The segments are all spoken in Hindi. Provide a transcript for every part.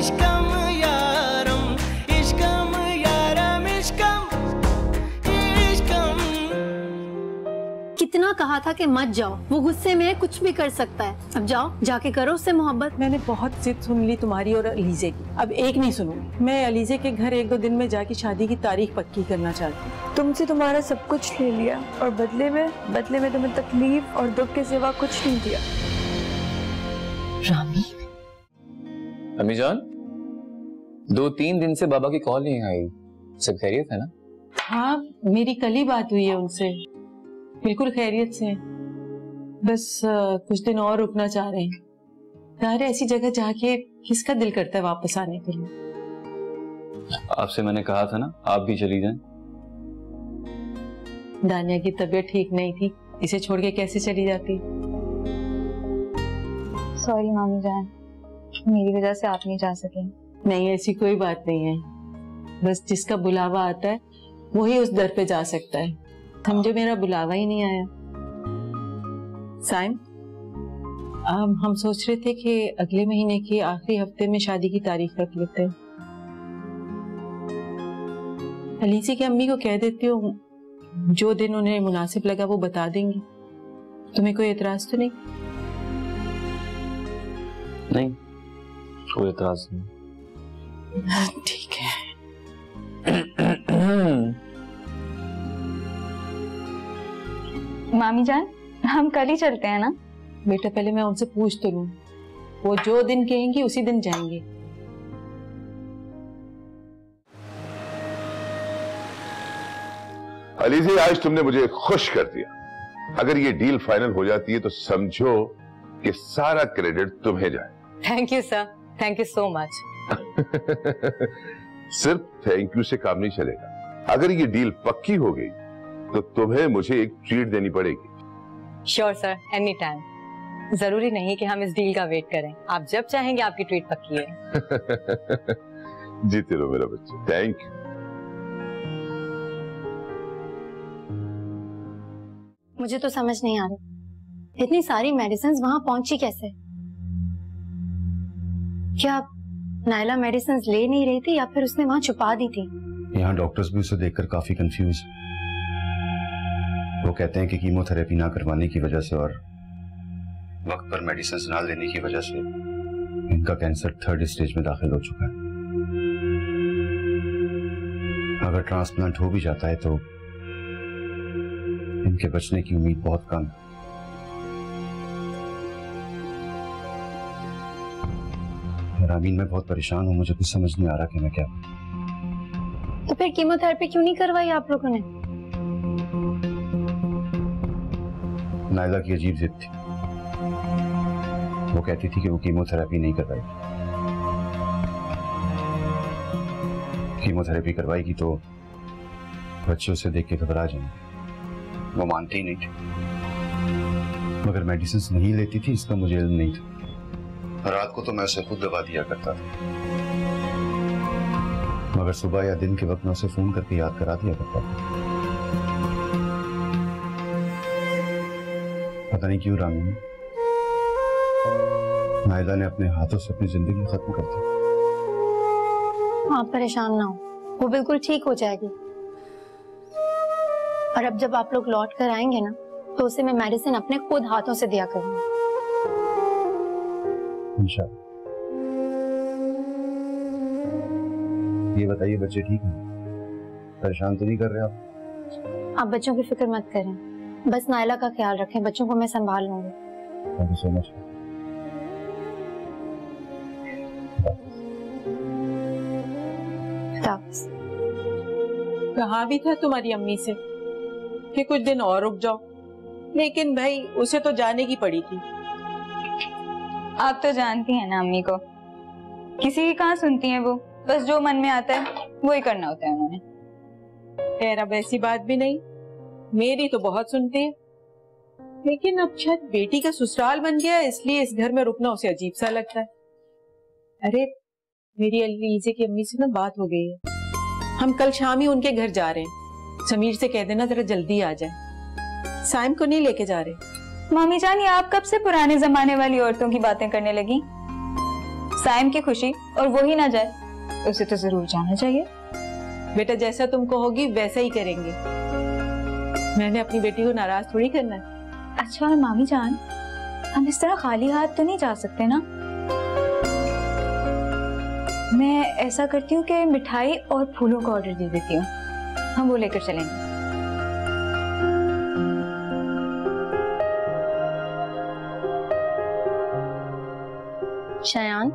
इश्कम यारम इश्कम यारम इश्कम इश्कम। कितना कहा था कि मत जाओ, वो गुस्से में है, कुछ भी कर सकता है। अब जाओ, जाके करो उससे मोहब्बत। मैंने बहुत जिद सुन ली तुम्हारी और अलीजे की, अब एक नहीं सुनूंगी। मैं अलीजे के घर 1-2 दिन में जाके शादी की तारीख पक्की करना चाहती हूँ। तुमसे तुम्हारा सब कुछ ले लिया और बदले में तुम्हें तकलीफ और दुख के सिवा कुछ नहीं दिया। रामी, अम्मी जान, 2-3 दिन से बाबा की कॉल नहीं आई, सब खैरियत है ना? हाँ, मेरी कल ही बात हुई है उनसे, बिल्कुल खैरियत से। बस कुछ दिन और रुकना चाह रहे हैं। यार ऐसी जगह जाके किसका दिल करता है वापस आने के लिए। आपसे मैंने कहा था ना, आप भी चली जाएं। दानिया की तबीयत ठीक नहीं थी, इसे छोड़ के कैसे चली जाती। सॉरी मामी जान, मेरी वजह से आप नहीं जा सके। नहीं, ऐसी कोई बात नहीं है। बस जिसका बुलावा आता है वही उस दर पे जा सकता है। समझो मेरा बुलावा ही नहीं आया। साइम, हम सोच रहे थे कि अगले महीने के आखिरी हफ्ते में शादी की तारीख रख लेते हैं। अलीसी की अम्मी को कह देती हूँ, जो दिन उन्हें मुनासिब लगा वो बता देंगी। तुम्हें कोई एतराज तो नहीं? नहीं, कोई एतराज नहीं। ठीक है। मामी जान, हम कल ही चलते हैं ना? बेटा पहले मैं उनसे पूछ तो लूं, वो जो दिन कहेंगी उसी दिन जाएंगे। अलीज़ी, आज तुमने मुझे खुश कर दिया। अगर ये डील फाइनल हो जाती है तो समझो कि सारा क्रेडिट तुम्हें जाए। Thank you sir, thank you so much. सिर्फ थैंक यू से काम नहीं चलेगा। अगर ये डील पक्की हो गई तो तुम्हें मुझे एक ट्रीट देनी पड़ेगी। Sure sir, any time. जरूरी नहीं कि हम इस डील का वेट करें, आप जब चाहेंगे आपकी ट्रीट पक्की है। जीते रहो मेरा बच्चा। Thank you. मुझे तो समझ नहीं आ रही, इतनी सारी मेडिसिन वहां पहुंची कैसे? क्या नायला मेडिसिन ले नहीं रही थी या फिर उसने वहां छुपा दी थी? यहाँ डॉक्टर्स भी उसे देखकर काफी कंफ्यूज। वो कहते हैं कि कीमोथेरेपी ना करवाने की वजह से और वक्त पर मेडिसिन ना लेने की वजह से इनका कैंसर 3rd स्टेज में दाखिल हो चुका है। अगर ट्रांसप्लांट हो भी जाता है तो इनके बचने की उम्मीद बहुत कम है। रामीन, मैं बहुत परेशान हूँ, मुझे कुछ समझ नहीं आ रहा कि मैं क्या करूं। तो फिर कीमोथेरेपी क्यों नहीं करवाई आप लोगों ने? नायला की अजीब जिद थी। वो कहती थी कि वो कीमोथेरेपी नहीं करवाएगी। कीमोथेरेपी करवाएगी तो बच्चे उसे देख के घबरा जाएंगे। वो मानती ही नहीं थी। मगर मेडिसिन नहीं लेती थी इसका मुझे इल्म नहीं था। रात को तो मैं उसे खुद दवा दिया करता था, मगर सुबह या दिन के वक्त मैं उसे फोन करके याद करा दिया करता था। पता नहीं क्यों रामी, नायला ने अपने हाथों से अपनी जिंदगी खत्म कर दी। आप परेशान ना हो, वो बिल्कुल ठीक हो जाएगी। और अब जब आप लोग लौट कर आएंगे ना तो उसे मैं मेडिसिन अपने खुद हाथों से दिया करूंगी। इंशाअल्लाह। ये बताइए, बच्चे ठीक हैं? परेशान तो नहीं कर रहे आप? आप बच्चों की फिक्र मत करें, बस नायला का ख्याल रखें, बच्चों को मैं संभाल लूंगी। Thank you so much. कहा भी था तुम्हारी अम्मी से कि कुछ दिन और रुक जाओ, लेकिन भाई उसे तो जाने की पड़ी थी। आप तो जानती हैं ना अम्मी को, किसी की कहाँ सुनती हैं वो, बस जो मन में आता है वो ही करना होता है उन्होंने। खैर अब ऐसी बात भी नहीं, मेरी तो बहुत सुनती है, लेकिन अब शायद बेटी का ससुराल बन गया इसलिए इस घर में रुकना उसे अजीब सा लगता है। अरे मेरी अलीज़े की अम्मी से ना बात हो गई है, हम कल शाम ही उनके घर जा रहे हैं। समीर से कह देना जरा जल्दी आ जाए, साइम को नहीं लेके जा रहे। मामी जान, ये आप कब से पुराने जमाने वाली औरतों की बातें करने लगी? साइम की खुशी और वो ही ना जाए, उसे तो जरूर जाना चाहिए। बेटा जैसा तुम कहोगी वैसा ही करेंगे। मैंने अपनी बेटी को नाराज थोड़ी करना है। अच्छा और मामी जान, हम इस तरह खाली हाथ तो नहीं जा सकते ना। मैं ऐसा करती हूँ कि मिठाई और फूलों का ऑर्डर दे देती हूँ, हम वो लेकर चलेंगे। शयान,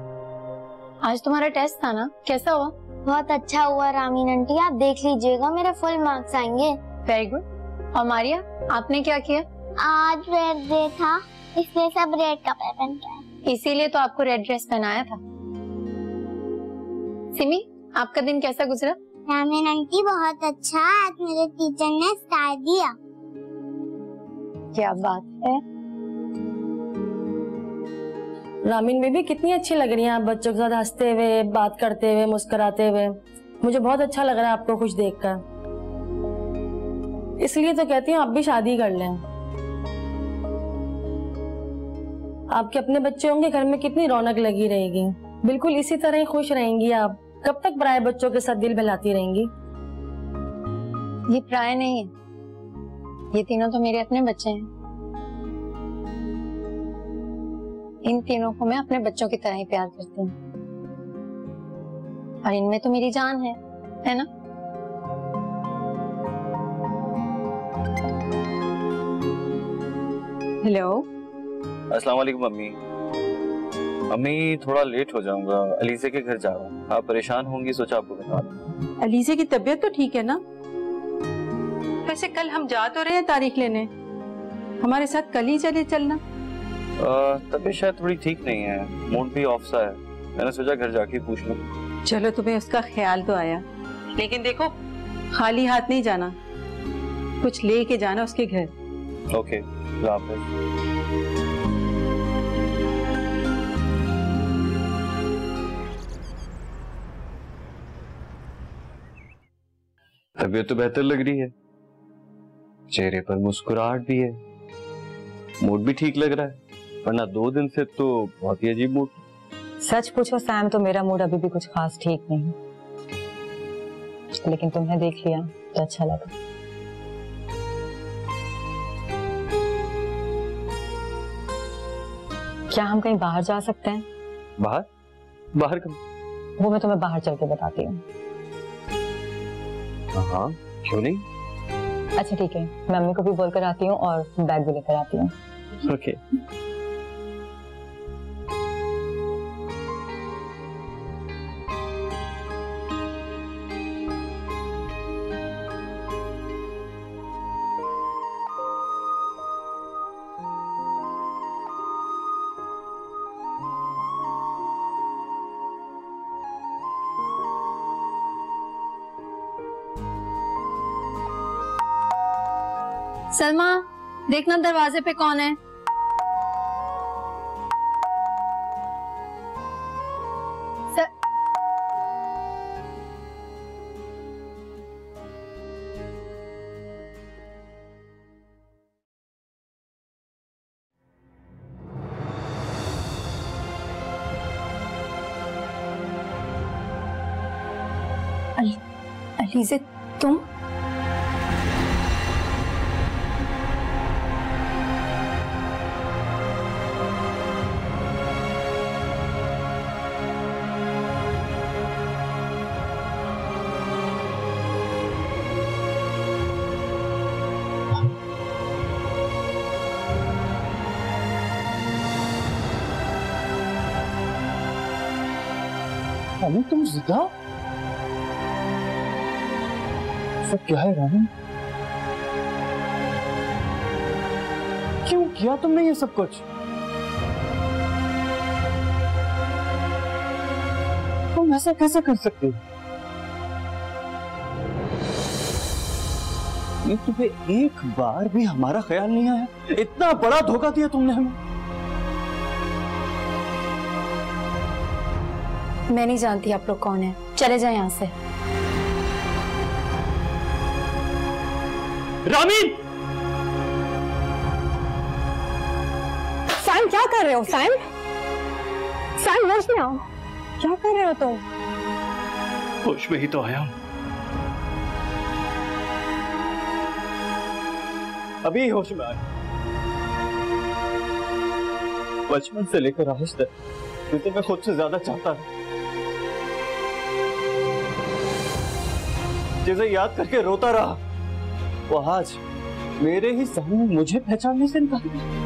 आज तुम्हारा टेस्ट था ना, कैसा हुआ? बहुत अच्छा हुआ रामीन आंटी, आप देख लीजिएगा मेरे फुल मार्क्स आएंगे। Very good. और मारिया, आपने क्या किया? आज रेड डे था इसलिए सब रेड कपड़े पहन के आए। इसीलिए तो आपको रेड ड्रेस पहनाया था। सिमी, आपका दिन कैसा गुजरा? रामीन आंटी बहुत अच्छा, आज मेरे टीचर ने स्टार दिया। क्या बात है। रामीन बेबी कितनी अच्छी लग रही हैं आप, बच्चों के साथ हंसते हुए, बात करते हुए, मुस्कुराते हुए। मुझे बहुत अच्छा लग रहा है आपको खुश देखकर, इसलिए तो कहती हूँ आप भी शादी कर लें। आपके अपने बच्चे होंगे घर में, कितनी रौनक लगी रहेगी। बिल्कुल इसी तरह ही खुश रहेंगी आप। कब तक पराये बच्चों के साथ दिल बहलाती रहेंगी? ये पराये नहीं है, ये तीनों तो मेरे अपने बच्चे हैं। इन तीनों को मैं अपने बच्चों की तरह ही प्यार करती हूँ, और इनमें तो मेरी जान है ना? हेलो। अस्सलाम वालेकुम मम्मी। मम्मी थोड़ा लेट हो जाऊंगा, अलीजे के घर जा रहा हूँ। आप परेशान होंगी, सोचा आपको बता दूं। अलीजे की तबीयत तो ठीक है ना? वैसे कल हम जा तो रहे हैं तारीख लेने, हमारे साथ कल ही चले चलना। तबीयत शायद थोड़ी ठीक नहीं है, मूड भी ऑफ सा है। मैंने सोचा घर जाके पूछ लूं। चलो, तुम्हें उसका ख्याल तो आया, लेकिन देखो खाली हाथ नहीं जाना, कुछ लेके जाना उसके घर। ओके, अल्लाह हाफ़िज़। तबीयत तो बेहतर लग रही है, चेहरे पर मुस्कुराहट भी है, मूड भी ठीक लग रहा है, वरना 2 दिन से तो बहुत ही अजीब मूड। सच पूछो सैम, तो मेरा मूड अभी भी कुछ खास ठीक नहीं, लेकिन तुम्हें देख लिया तो अच्छा लगा। क्या हम कहीं बाहर जा सकते हैं? बाहर? बाहर कब? वो मैं तुम्हें बाहर चल के बताती हूँ। हाँ, क्यों नहीं? अच्छा ठीक है, मैं मम्मी को भी बोलकर आती हूँ और बैग भी लेकर आती हूँ। ओके। सलमा, देखना दरवाजे पे कौन है। अलीज़े, तुम? रानी, तुम जिंदा? सब क्या है रानी? क्यों किया तुमने ये सब कुछ? तुम ऐसा कैसे कर सकते हो? ये तुम्हें एक बार भी हमारा ख्याल नहीं आया? इतना बड़ा धोखा दिया तुमने हमें। मैं नहीं जानती आप लोग कौन है, चले जाए यहाँ से। रामीन! सैम, क्या कर रहे हो? सैम, सैम होश में आओ। क्या कर रहे हो तुम? होश में ही तो आया हूं, अभी होश में आया। बचपन से लेकर आज तक जिसे मैं खुद से ज्यादा चाहता था, जिसे याद करके रोता रहा, वो आज मेरे ही सामने मुझे पहचानने से इनकार कर।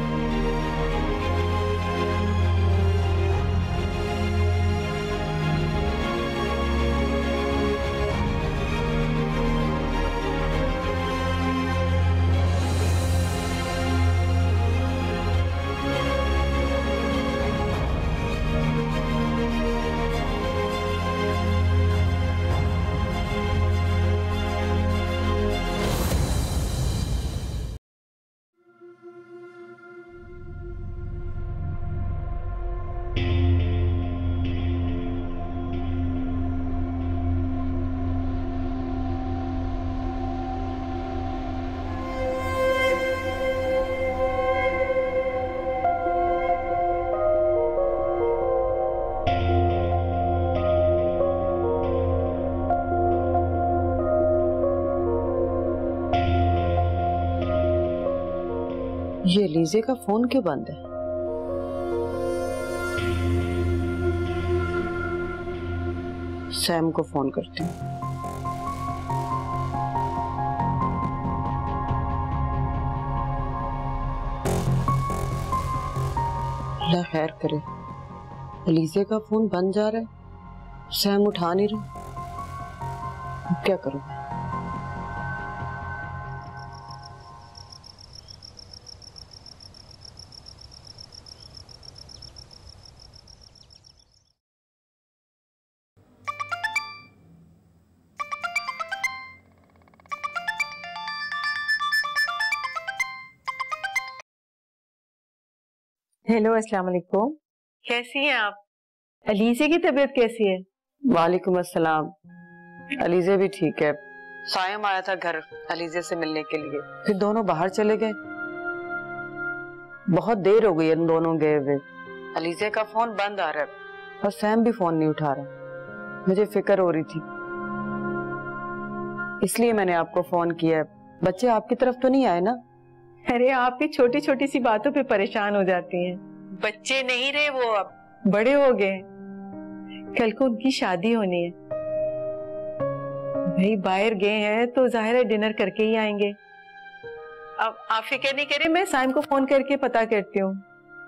ये लीजे का फोन क्यों बंद है? सैम को फोन करती हूँ। अल्लाह खैर करे। लीजे का फोन बंद जा रहा है, सैम उठा नहीं रहा, अब क्या करूँ? हेलो, अस्सलाम वालेकुम। कैसी हैं आप? अलीजे की तबीयत कैसी है? वालेकुम अस्सलाम। अलीजे भी ठीक है। सायम आया था घर अलीजे से मिलने के लिए, फिर दोनों बाहर चले गए। बहुत देर हो गई है दोनों गए हुए। अलीजे का फोन बंद आ रहा है और सैम भी फोन नहीं उठा रहा। मुझे फिक्र हो रही थी, इसलिए मैंने आपको फोन किया। बच्चे आपकी तरफ तो नहीं आए ना? अरे आप भी छोटी छोटी सी बातों पे परेशान हो जाती हैं। बच्चे नहीं रहे, वो अब बड़े हो गए। कल को उनकी शादी होनी है। भाई बाहर गए हैं तो जाहिर है डिनर करके ही आएंगे। अब आप फिक्र नहीं करें, मैं साइम को फोन करके पता करती हूँ,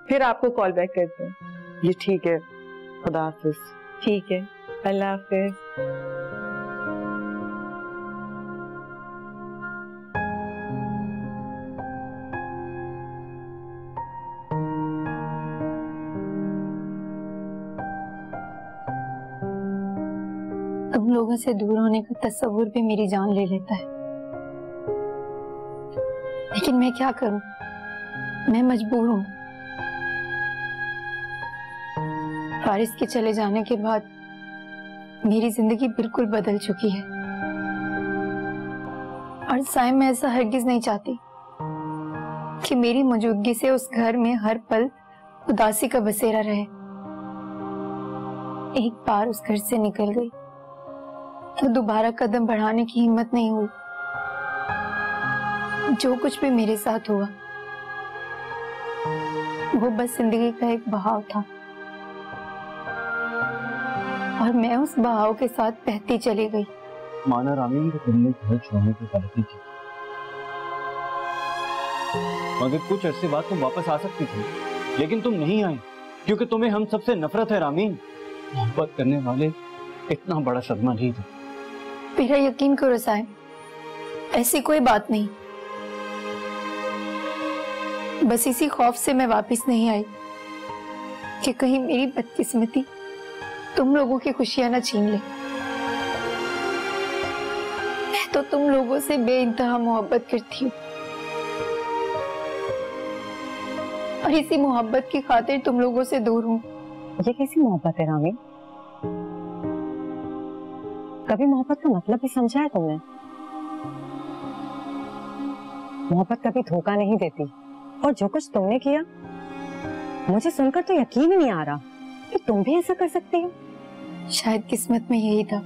फिर आपको कॉल बैक करती हूँ। ये ठीक है, खुदा हाफिज। ठीक है, अल्लाह हाफिज। तुम लोगों से दूर होने का तस्वुर भी मेरी जान ले लेता है, लेकिन मैं क्या करूं, मैं मजबूर हूं। फारिस के चले जाने के बाद मेरी जिंदगी बिल्कुल बदल चुकी है और साइम मैं ऐसा हरगिज नहीं चाहती कि मेरी मौजूदगी से उस घर में हर पल उदासी का बसेरा रहे। एक बार उस घर से निकल गई तो दोबारा कदम बढ़ाने की हिम्मत नहीं हुई। जो कुछ भी मेरे साथ हुआ वो बस जिंदगी का एक बहाव था और मैं उस बहाव के साथ बहती चली गई। माना रामीन को तुमने घर छोड़ने की गलती की, मगर कुछ अरसे बाद तुम वापस आ सकती थी, लेकिन तुम नहीं आई क्योंकि तुम्हें हम सबसे नफरत है। रामीन, मोहब्बत करने वाले इतना बड़ा सदमा नहीं था। मेरा यकीन करो साहिब, ऐसी कोई बात नहीं। बस इसी खौफ से मैं वापस नहीं आई कि कहीं मेरी बदकिस्मती तुम लोगों की खुशियां न छीन ले। मैं तो तुम लोगों से बेइंतहा मोहब्बत करती हूँ और इसी मोहब्बत की खातिर तुम लोगों से दूर हूँ। ये कैसी मोहब्बत है रामीन? कभी मोहब्बत का मतलब भी समझा है तुमने? मोहब्बत कभी धोखा नहीं देती, और जो कुछ तुमने किया मुझे सुनकर तो यकीन ही नहीं आ रहा कि तुम भी ऐसा कर सकती हो। शायद किस्मत में यही था।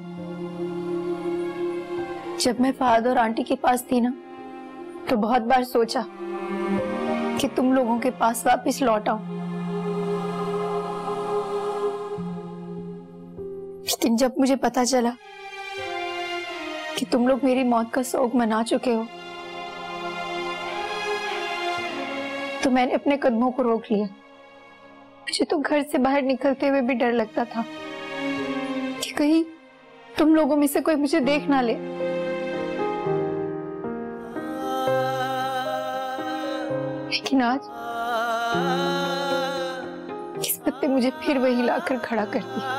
जब मैं फहद और आंटी के पास थी ना, तो बहुत बार सोचा कि तुम लोगों के पास वापस लौट आऊं। लेकिन जब मुझे पता चला कि तुम लोग मेरी मौत का शोक मना चुके हो, तो मैंने अपने कदमों को रोक लिया। मुझे तो घर से बाहर निकलते हुए भी डर लगता था कि कहीं तुम लोगों में से कोई मुझे देख ना ले। लेकिन आज किस्मत ने मुझे फिर वही लाकर खड़ा कर दिया।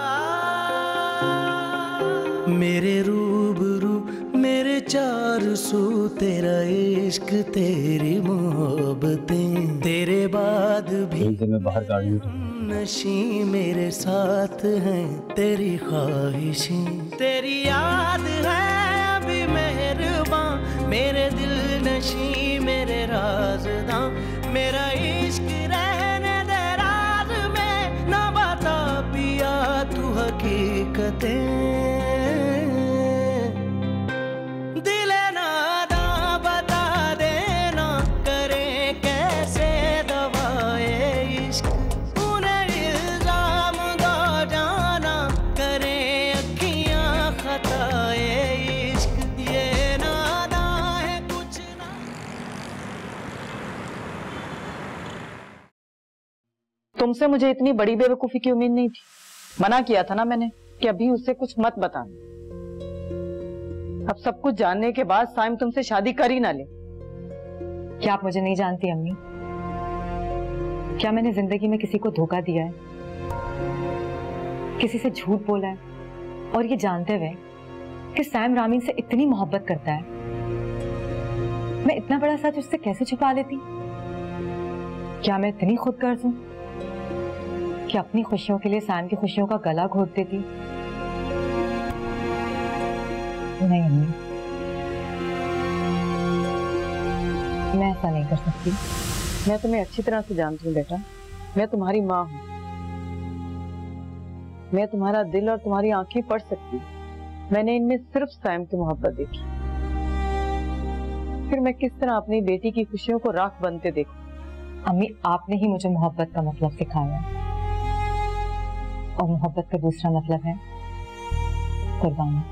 मेरे रूबरू मेरे चार सू तेरा इश्क तेरी मोहब्बतें, तेरे बाद भी मैं बाहर गाड़ी नशी मेरे साथ हैं, तेरी ख्वाहिशें तेरी याद है अभी मेहरबान, मेरे दिल नशी मेरे राज़दां, मेरा इश्क रहने दे राज में, ना बता पिया तू हकीकतें। तुमसे मुझे इतनी बड़ी बेवकूफी की उम्मीद नहीं थी। मना किया था ना मैंने कि अभी उससे कुछ मत बताना। अब सब कुछ जानने के बाद साइम तुमसे शादी कर ही ना ले। क्या आप मुझे नहीं जानती अम्मी? क्या मैंने जिंदगी में किसी को धोखा दिया है, किसी से झूठ बोला है, और ये जानते हुए कि सैम रामीन से इतनी मोहब्बत करता है, मैं इतना बड़ा सच उससे कैसे छुपा लेती? क्या मैं इतनी खुदगर्ज हूं कि अपनी खुशियों के लिए सैम की खुशियों का गला घोट देती? नहीं अम्मी, मैं ऐसा नहीं कर सकती। मैं तुम्हें अच्छी तरह से जानती हूँ बेटा, मैं तुम्हारी माँ हूँ। मैं तुम्हारा दिल और तुम्हारी आंखें पढ़ सकती हूँ। मैंने इनमें सिर्फ सैम की मोहब्बत देखी, फिर मैं किस तरह अपनी बेटी की खुशियों को राख बनते देखूं। अम्मी, आपने ही मुझे मोहब्बत का मतलब सिखाया, और मोहब्बत का दूसरा मतलब है कुर्बानी।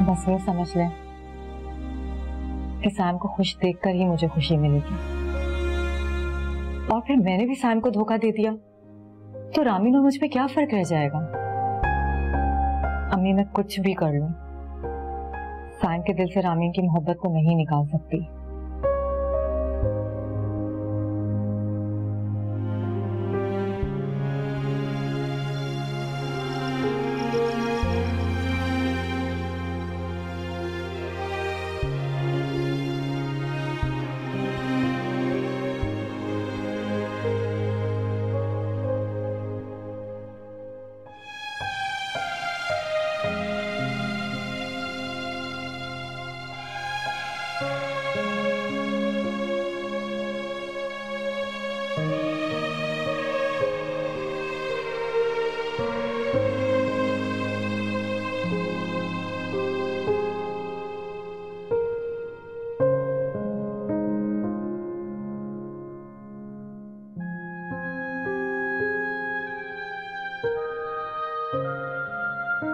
बस ये समझ ले कि सैम को खुश देखकर ही मुझे खुशी मिलेगी, और फिर मैंने भी सैम को धोखा दे दिया तो रामीन और मुझ पे क्या फर्क रह जाएगा? अम्मी, मैं कुछ भी कर लूं, सैम के दिल से रामीन की मोहब्बत को नहीं निकाल सकती।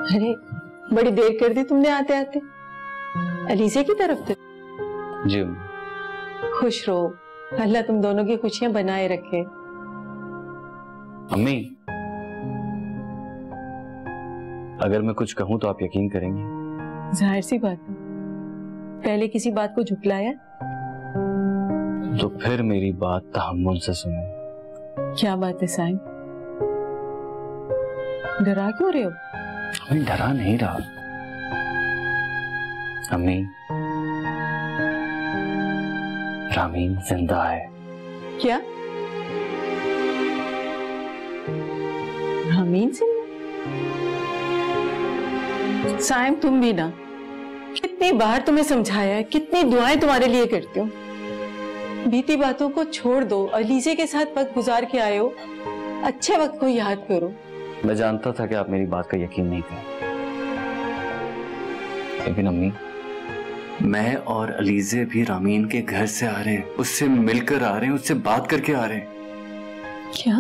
अरे बड़ी देर कर दी तुमने आते आते। अलीजे की तरफ थे? जी। खुश रहो, अल्लाह तुम दोनों की खुशियां बनाए रखे। अम्मी, अगर मैं कुछ कहूं तो आप यकीन करेंगे? जाहिर सी बात है, पहले किसी बात को झुटलाया तो फिर मेरी बात तहम्मुल से सुनो। क्या बात है साईं? डरा क्यों रहे हो? अम्मी, डरा नहीं रहा। अम्मी, रामीन जिंदा है। क्या? रामीन जिंदा? साइम, तुम भी ना, कितनी बार तुम्हें समझाया है, कितनी दुआएं तुम्हारे लिए करती हूँ। बीती बातों को छोड़ दो, अलीजे के साथ वक्त गुजार के आए हो, अच्छे वक्त को याद करो। मैं जानता था कि आप मेरी बात का यकीन नहीं करें, लेकिन अम्मी, मैं और अलीज़े भी रामीन के घर से आ रहे हैं, उससे मिलकर आ रहे हैं, उससे बात करके आ रहे हैं। क्या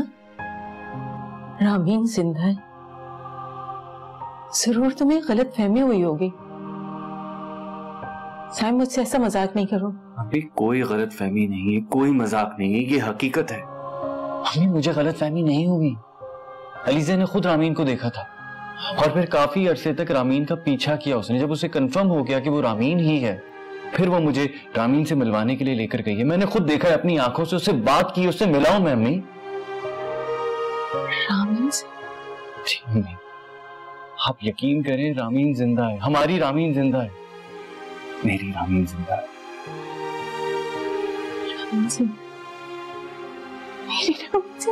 रामीन जिंदा है? जरूर तुम्हें गलत फहमी हुई होगी। साइम, मुझसे ऐसा मजाक नहीं करो। अभी कोई गलत फहमी नहीं है, कोई मजाक नहीं है, ये हकीकत है। अम्मी, मुझे गलत फहमी नहीं हुई। अलीज़े ने खुद रामीन को देखा था और फिर काफी अरसे तक रामीन का पीछा किया उसने। जब उसे कंफर्म हो गया कि वो रामीन ही है, फिर वो मुझे रामीन से मिलवाने के लिए लेकर गई है। मैंने खुद देखा है अपनी आंखों से, उससे बात की, उससे मिला हूं मैं। अम्मी, रामीन से? जी अम्मी, आप यकीन करें, रामीन जिंदा है, हमारी रामीन जिंदा है, मेरी रामीन जिंदा है। रामीन से? मेरी रामीन से?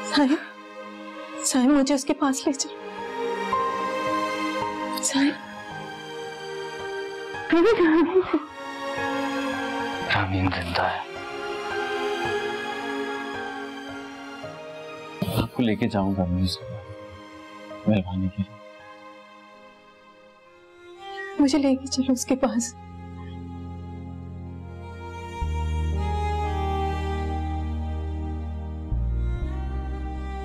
साहिब, साहिब, मुझे उसके पास ले चलो। साहिब, रामीन जिंदा है। आपको लेके जाऊंगा मैं उसके पास मिलवाने के लिए। मुझे लेके चलो उसके पास।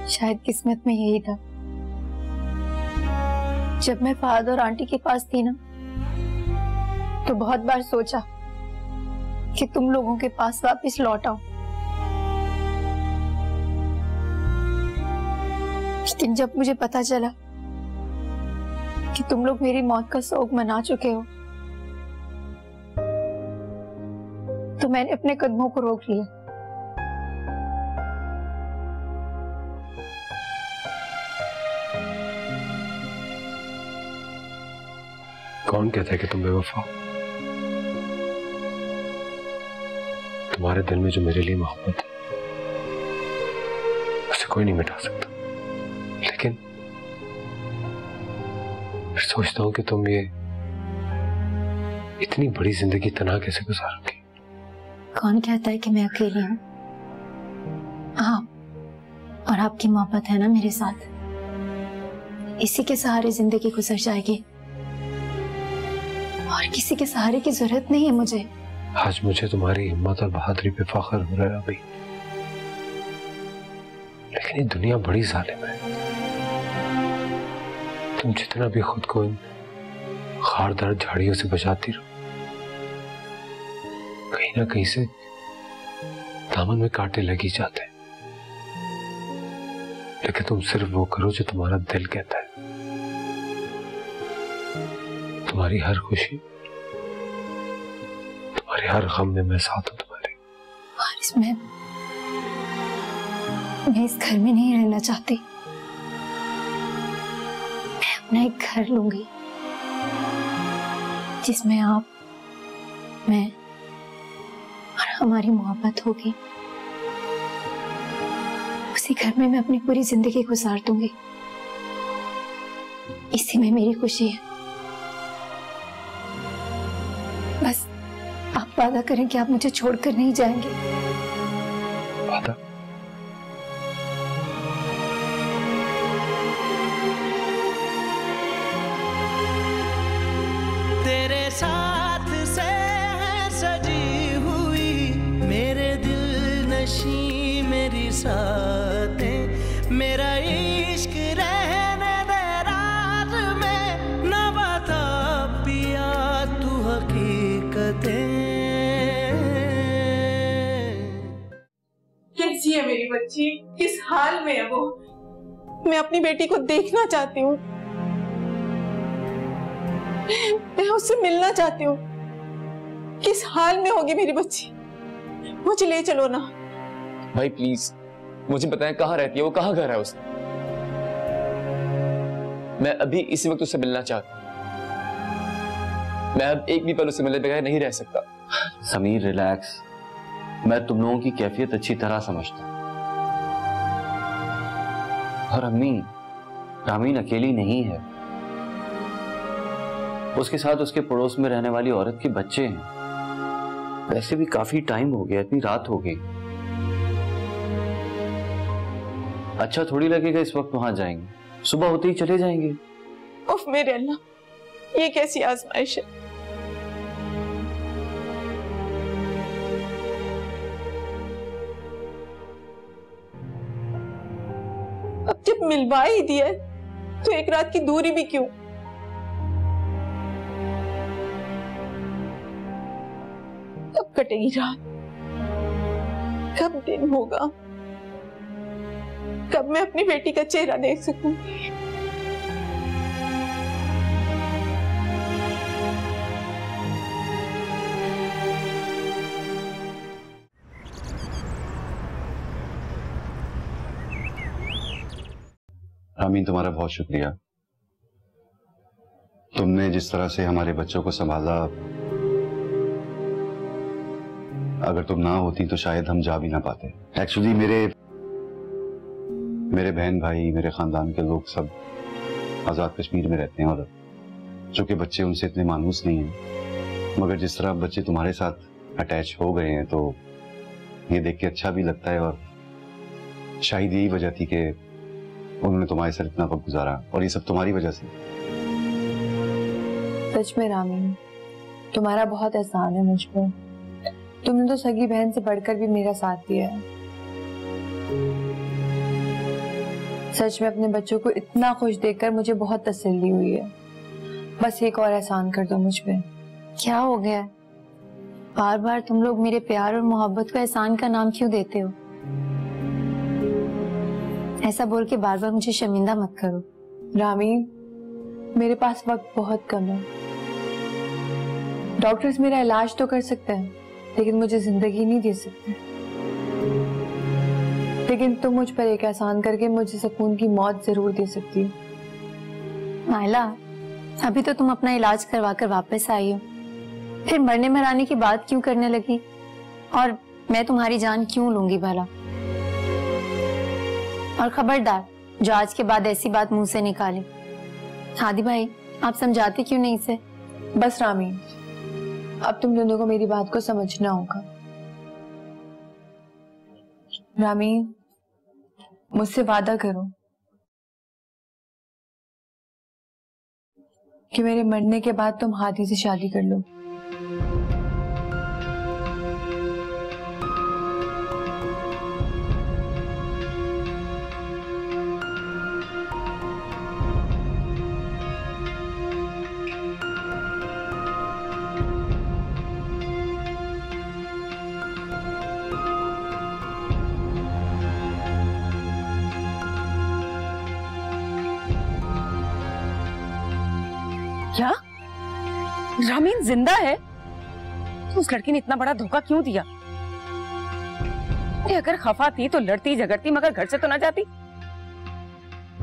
शायद किस्मत में यही था। जब मैं फादर और आंटी के पास थी ना, तो बहुत बार सोचा कि तुम लोगों के पास वापस लौट आओ। उस दिन जब मुझे पता चला कि तुम लोग मेरी मौत का शोक मना चुके हो, तो मैंने अपने कदमों को रोक लिया। कौन कहता है कि तुम बेवफा हो? तुम्हारे दिल में जो मेरे लिए मोहब्बत है, उसे कोई नहीं मिटा सकता। लेकिन फिर सोचता हूं कि तुम ये इतनी बड़ी जिंदगी तन्हा कैसे गुजारोगी? कौन कहता है कि मैं अकेली हूं? आप और आपकी मोहब्बत है ना मेरे साथ, इसी के सहारे जिंदगी गुजर जाएगी और किसी के सहारे की जरूरत नहीं है मुझे। आज मुझे तुम्हारी हिम्मत और बहादुरी पे फख्र हो रहा है अभी, लेकिन ये दुनिया बड़ी जालिम है। तुम जितना भी खुद को इन खारदार झाड़ियों से बचाती रहो, कहीं ना कहीं से दामन में कांटे लगी जाते हैं। लेकिन तुम सिर्फ वो करो जो तुम्हारा दिल कहता है। तुम्हारी हर खुशी, तुम्हारे हर गम में मैं साथ हूं तुम्हारे। हारिस, मैं इस घर में नहीं रहना चाहती। मैं अपना एक घर लूंगी जिसमें आप, मैं और हमारी मोहब्बत होगी। उसी घर में मैं अपनी पूरी जिंदगी गुजार दूंगी। इसी में मेरी खुशी है। बस आप वादा करें कि आप मुझे छोड़कर नहीं जाएंगे। वादा? तेरे साथ से है सजी हुई मेरे दिल नशी मेरी साथें, मेरा इश्क रहने दे रात में, न बता पिया तू हकीकतें। कैसी है मेरी बच्ची? किस हाल में है वो? मैं अपनी बेटी को देखना चाहती हूँ, मैं उससे मिलना चाहती हूँ। किस हाल में होगी मेरी बच्ची? मुझे ले चलो ना। भाई प्लीज मुझे बताएं कहाँ रहती है वो, कहाँ घर है उसका? मैं अभी इसी वक्त उससे मिलना चाहता हूँ। मैं अब एक भी पल उससे मिले बगैर नहीं रह सकता। समीर रिलैक्स, मैं तुम लोगों की कैफियत अच्छी तरह समझता हूँ। और अम्मी, रामीन अकेली नहीं है, उसके साथ उसके पड़ोस में रहने वाली औरत के बच्चे हैं। वैसे भी काफी टाइम हो गया, इतनी रात हो गई। अच्छा थोड़ी लगेगा इस वक्त वहां जाएंगे, सुबह होते ही चले जाएंगे। उफ मेरे अल्लाह, ये कैसी आजमाइश है। अब जब मिलवा ही दिया है, तो एक रात की दूरी भी क्यों? कब कटेगी रात, कब दिन होगा, कब मैं अपनी बेटी का चेहरा देख सकूंगी? रामीन, तुम्हारा बहुत शुक्रिया। तुमने जिस तरह से हमारे बच्चों को संभाला, अगर तुम ना होती तो शायद हम जा भी ना पाते। एक्चुअली मेरे बहन भाई, मेरे खानदान के लोग सब आजाद कश्मीर में रहते हैं और चूंकि बच्चे उनसे इतने मानूस नहीं हैं, मगर जिस तरह बच्चे तुम्हारे साथ अटैच हो गए हैं तो ये देख के अच्छा भी लगता है। और शायद यही वजह थी कि उन्होंने तुम्हारे साथ इतना वक्त गुजारा, और ये सब तुम्हारी वजह से। सच में रामीन, तुम्हारा बहुत एहसान है मुझ पर। तुमने तो सगी बहन से बढ़कर भी मेरा साथ दिया है। सच में अपने बच्चों को इतना खुश देखकर मुझे बहुत तसल्ली हुई है। बस एक और एहसान कर दो मुझ पे। क्या हो गया? बार बार तुम लोग मेरे प्यार और मोहब्बत को एहसान का नाम क्यों देते हो? ऐसा बोल के बार बार मुझे शर्मिंदा मत करो। रामीन, मेरे पास वक्त बहुत कम है। डॉक्टर्स मेरा इलाज तो कर सकते हैं, लेकिन मुझे जिंदगी नहीं दे सकते। लेकिन तुम मुझ पर एक एहसान करके मुझे सुकून की मौत जरूर दे सकती हो। नाइला, अभी तो तुम अपना इलाज करवा कर वापस आई हो, फिर मरने मराने की बात क्यों करने लगी? और मैं तुम्हारी जान क्यों लूंगी भला? और खबरदार, जो आज के बाद ऐसी बात मुंह से निकाले। हादी भाई, आप समझाते क्यों नहीं इसे? बस रामीन, अब तुम दोनों को मेरी बात को समझना होगा। रामीन, मुझसे वादा करो कि मेरे मरने के बाद तुम हादी से शादी कर लो। क्या रामीन जिंदा है? तो उस लड़की ने इतना बड़ा धोखा क्यों दिया? अगर खफा थी तो लड़ती झगड़ती, मगर घर से तो ना जाती।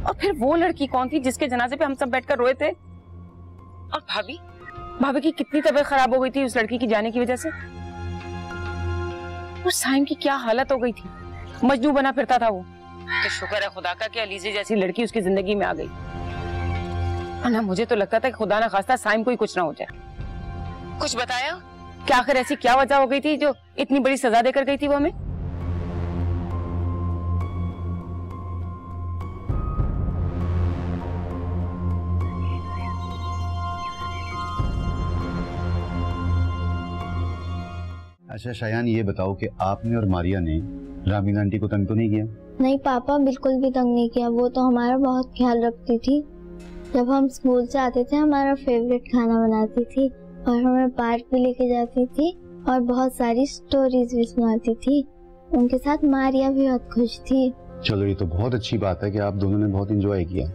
और फिर वो लड़की कौन थी जिसके जनाजे पे हम सब बैठकर रोए थे? और भाभी की कितनी तबीयत खराब हो गई थी उस लड़की की जाने की वजह से। और साइम की क्या हालत हो गई थी, मजनू बना फिरता था वो। तो शुक्र है खुदा का कि अलीज़े जैसी लड़की उसकी जिंदगी में आ गई। ना मुझे तो लगता था कि खुदा ना खास्ता साइम को ही कुछ ना हो जाए। कुछ बताया कि आखिर ऐसी क्या वजह हो गई थी जो इतनी बड़ी सजा देकर गई थी वो हमें? अच्छा शायान, ये बताओ कि आपने और मारिया ने रामीन आंटी को तंग तो नहीं किया? नहीं पापा, बिल्कुल भी तंग नहीं किया। वो तो हमारा बहुत ख्याल रखती थी। जब हम स्कूल से आते थे हमारा फेवरेट खाना बनाती थी और हमें पार्क भी लेके जाती थी और बहुत सारी स्टोरीज भी सुनाती थी। उनके साथ मारिया भी बहुत खुश थी। चलो ये तो बहुत अच्छी बात है कि आप दोनों ने बहुत एंजॉय किया।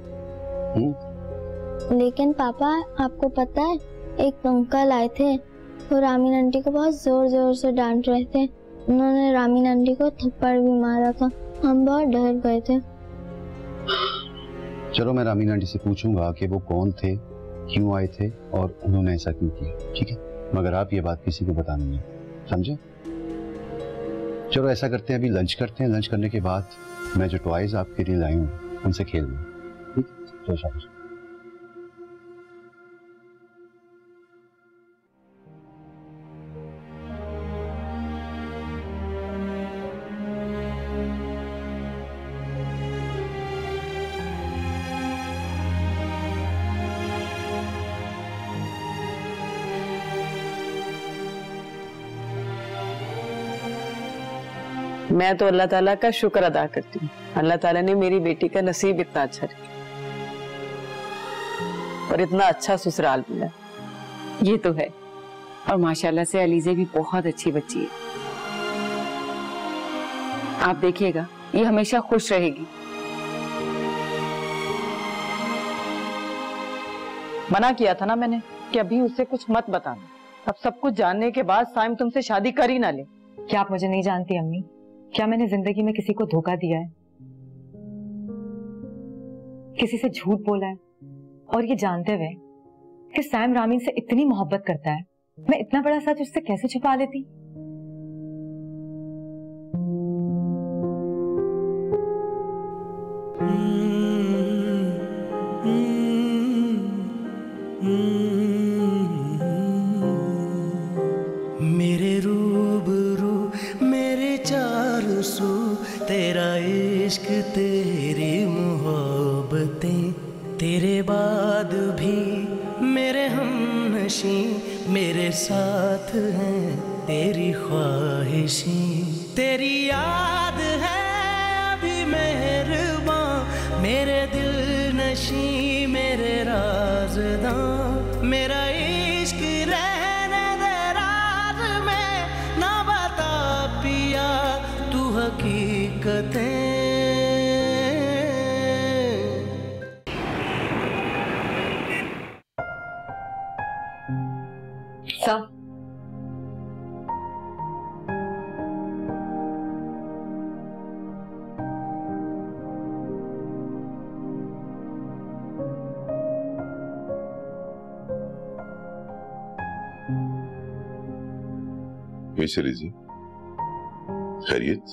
लेकिन पापा, आपको पता है, एक अंकल आए थे, वो रामीन आंटी को बहुत जोर जोर से डांट रहे थे। उन्होंने रामीन आंटी को थप्पड़ भी मारा था। हम बहुत डर गए थे। चलो मैं रामीन आंटी से पूछूंगा कि वो कौन थे, क्यों आए थे और उन्होंने ऐसा क्यों किया, ठीक है? मगर आप ये बात किसी को बतानी नहीं, समझे? चलो ऐसा करते हैं, अभी लंच करते हैं। लंच करने के बाद मैं जो टॉयज आपके लिए लाई हूँ उनसे खेलना, ठीक? चलो शाबाश। मैं तो अल्लाह ताला का शुक्र अदा करती हूँ, अल्लाह ताला ने मेरी बेटी का नसीब इतना अच्छा रखा और इतना अच्छा ससुराल मिला, ये तो है। और माशाल्लाह से अलीज़े भी बहुत अच्छी बच्ची है। आप देखिएगा ये हमेशा खुश रहेगी। मना किया था ना मैंने कि अभी उससे कुछ मत बताना। अब सब कुछ जानने के बाद साइम तुमसे शादी कर ही ना ले। क्या आप मुझे नहीं जानती अम्मी? क्या मैंने जिंदगी में किसी को धोखा दिया है, किसी से झूठ बोला है? और ये जानते हुए कि सैम रामीन से इतनी मोहब्बत करता है, मैं इतना बड़ा सच उससे कैसे छुपा लेती? मेरे रूबरू मेरे चारों सू तेरा इश्क तेरी मोहब्बतें, तेरे बाद भी मेरे हमनशी मेरे साथ हैं तेरी ख्वाहिशें, तेरी याद है अभी मेहरबान मेरे दिल नशी मेरे राज़दां, मेरा इश्क रहने दे राज में ना बता पिया तू हकीकतें। मिस अलीज़ा, खैरियत?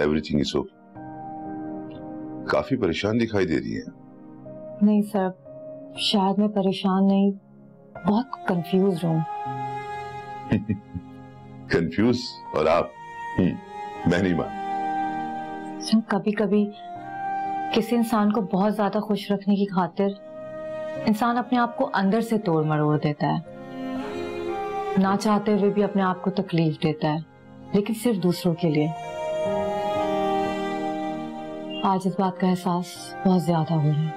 Everything is okay? काफी परेशान दिखाई दे रही है। नहीं सर, शायद मैं परेशान नहीं, बहुत कंफ्यूज हूँ। कंफ्यूज? और आप? मैं नहीं मान। सर कभी कभी किसी इंसान को बहुत ज्यादा खुश रखने की खातिर इंसान अपने आप को अंदर से तोड़ मरोड़ देता है, ना चाहते हुए भी अपने आप को तकलीफ देता है, लेकिन सिर्फ दूसरों के लिए। आज इस बात का एहसास बहुत ज्यादा हो रहा है।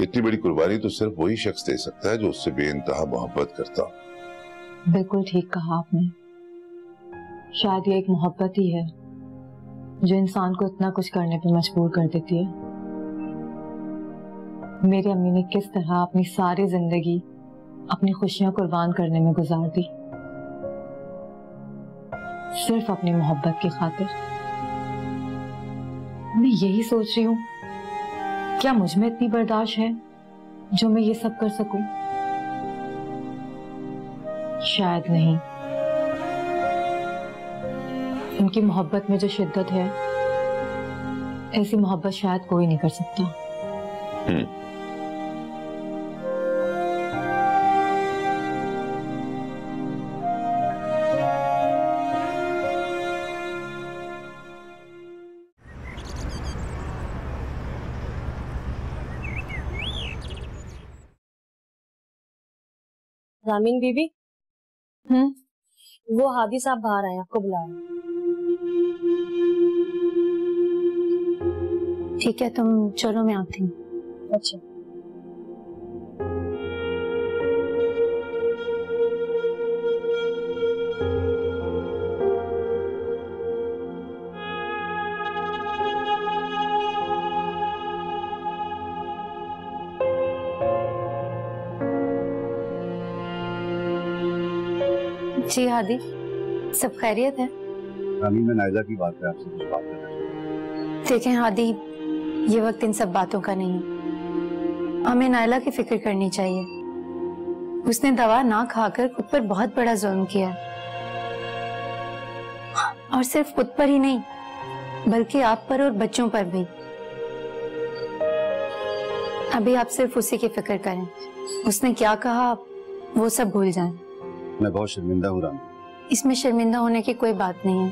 इतनी बड़ी कुर्बानी तो सिर्फ वही शख्स दे सकता है जो उससे बेइंतहा मोहब्बत करता हो। बिल्कुल ठीक कहा आपने। शायद ये एक मोहब्बत ही है जो इंसान को इतना कुछ करने पे मजबूर कर देती है। मेरी अम्मी ने किस तरह अपनी सारी जिंदगी अपनी खुशियां कुर्बान करने में गुजार दी, सिर्फ अपनी मोहब्बत की खातिर। मैं यही सोच रही हूँ, क्या मुझ में इतनी बर्दाश्त है जो मैं ये सब कर सकूं? शायद नहीं। उनकी मोहब्बत में जो शिद्दत है, ऐसी मोहब्बत शायद कोई नहीं कर सकता। रामीन बीबी, वो हादी साहब बाहर आए, आपको बुला रहे हैं। ठीक है, तुम चलो, मैं आती हूँ। अच्छा। जी हादी, सब खैरियत है? रामी, मैं नायजा की बात है, आपसे कुछ बात करना चाहिए। देखें हादी, ये वक्त इन सब बातों का नहीं है। हमें नायला की फिक्र करनी चाहिए। उसने दवा ना खाकर खुद पर बहुत बड़ा जुल्म किया, और सिर्फ खुद पर ही नहीं बल्कि आप पर और बच्चों पर भी। अभी आप सिर्फ उसी की फिक्र करें। उसने क्या कहा वो सब भूल जाएं। मैं बहुत शर्मिंदा हूँ रामी। इसमें शर्मिंदा होने की कोई बात नहीं है।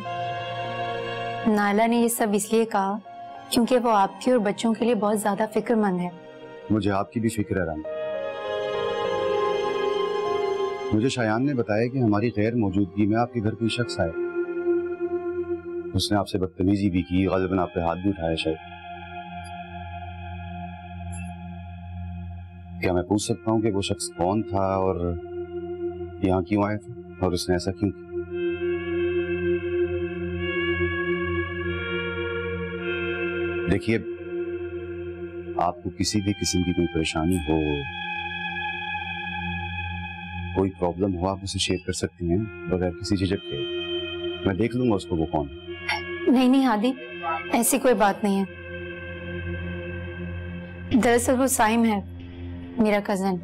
नायला ने ये सब इसलिए कहा क्योंकि वो आपकी और बच्चों के लिए बहुत ज्यादा फिक्रमंद है। मुझे आपकी भी फिक्र है रामी। मुझे शायान ने बताया कि हमारी गैर मौजूदगी में आपके घर कोई शख्स आया। उसने आपसे बदतमीजी भी की, ग़ालिबन आप पे हाथ भी उठाया शायद। क्या मैं पूछ सकता हूँ कि वो शख्स कौन था और यहाँ क्यों आया था और उसने ऐसा क्यों किया? देखिए, आपको किसी भी किस्म की कोई परेशानी हो, कोई प्रॉब्लम हो, आप उसे शेयर कर सकती हैं बगैर किसी झिझक के। मैं देख लूंगा उसको वो कौन है। नहीं नहीं हादी, ऐसी कोई बात नहीं है। दरअसल वो साइम है, मेरा कजन।